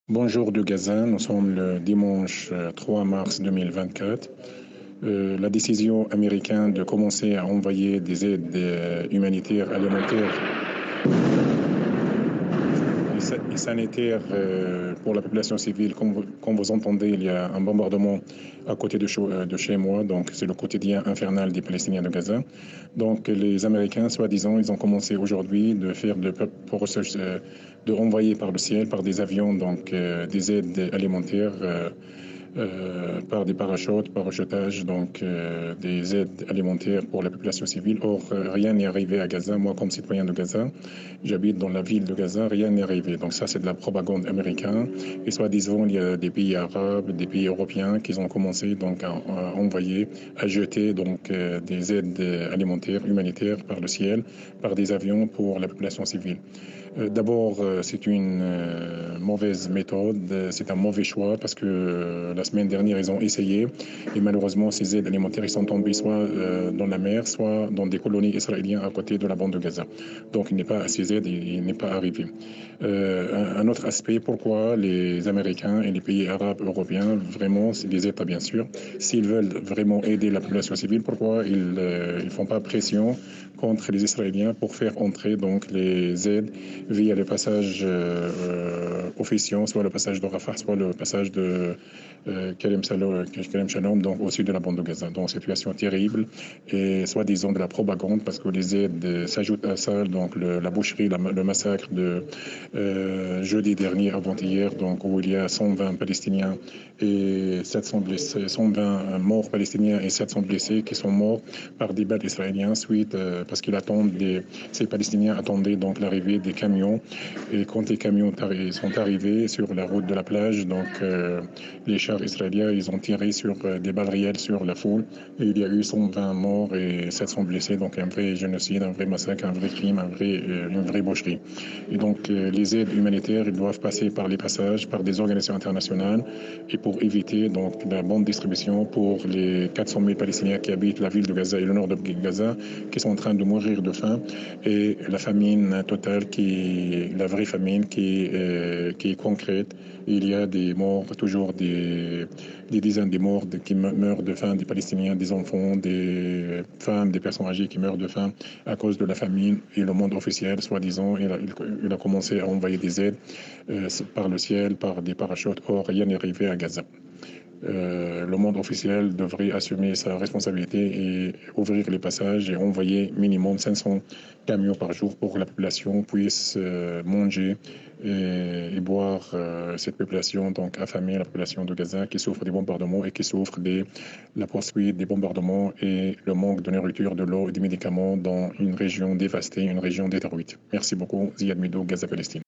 Bonjour de Gaza, nous sommes le dimanche 3 mars 2024. La décision américaine de commencer à envoyer des aides humanitaires alimentaires et sanitaires pour la population civile. Comme vous entendez, il y a un bombardement à côté de chez moi, donc c'est le quotidien infernal des Palestiniens de Gaza. Donc les Américains, soi-disant, ils ont commencé aujourd'hui de faire de envoyer par le ciel, par des avions, donc des aides alimentaires. Par des parachutes, parachutage, donc des aides alimentaires pour la population civile. Or, rien n'est arrivé à Gaza. Moi, comme citoyen de Gaza, j'habite dans la ville de Gaza, rien n'est arrivé. Donc ça, c'est de la propagande américaine. Et soi-disant, il y a des pays arabes, des pays européens qui ont commencé donc à envoyer, à jeter donc des aides alimentaires, humanitaires par le ciel, par des avions pour la population civile. D'abord, c'est une mauvaise méthode, c'est un mauvais choix parce que la semaine dernière, ils ont essayé et malheureusement, ces aides alimentaires, ils sont tombés soit dans la mer, soit dans des colonies israéliennes à côté de la bande de Gaza. Donc, il n'est pas ces aides, il n'est pas arrivé. Un autre aspect, pourquoi les Américains et les pays arabes européens, vraiment, c'est des États bien sûr, s'ils veulent vraiment aider la population civile, pourquoi ils ne font pas pression contre les Israéliens pour faire entrer donc les aides via le passage officiant, soit le passage de Rafah, soit le passage de Kerem Shalom, donc au sud de la bande de Gaza. Donc, situation terrible et soi-disant de la propagande parce que les aides s'ajoutent à ça, donc la boucherie, le massacre de jeudi dernier, avant-hier, donc où il y a 120 Palestiniens et 700 blessés, 120 morts palestiniens et 700 blessés qui sont morts par des balles israéliens suite parce qu'ils attendent ces Palestiniens attendaient donc l'arrivée des camions et quand les camions sont arrivés sur la route de la plage, donc les chars israéliens ils ont tiré sur des balles réelles sur la foule et il y a eu 120 morts et 700 blessés, donc un vrai génocide, un vrai massacre, un vrai crime, une vraie boucherie. Et donc les aides humanitaires ils doivent passer par les passages, par des organisations internationales et pour éviter donc la bonne distribution pour les 400 000 Palestiniens qui habitent la ville de Gaza et le nord de Gaza qui sont en train de mourir de faim et la famine totale la vraie famine qui est concrète. Il y a des morts, toujours des dizaines de morts qui meurent de faim, des Palestiniens, des enfants, des femmes, des personnes âgées qui meurent de faim à cause de la famine. Et le monde officiel, soi-disant, il a commencé à envoyer des aides par le ciel, par des parachutes. Or, rien n'est arrivé à Gaza. Le monde officiel devrait assumer sa responsabilité et ouvrir les passages et envoyer minimum 500 camions par jour pour que la population puisse manger et boire cette population donc affamée, la population de Gaza qui souffre des bombardements et qui souffre de la poursuite des bombardements et le manque de nourriture, de l'eau et des médicaments dans une région dévastée, une région détruite. Merci beaucoup, Ziad Midou, Gaza Palestine.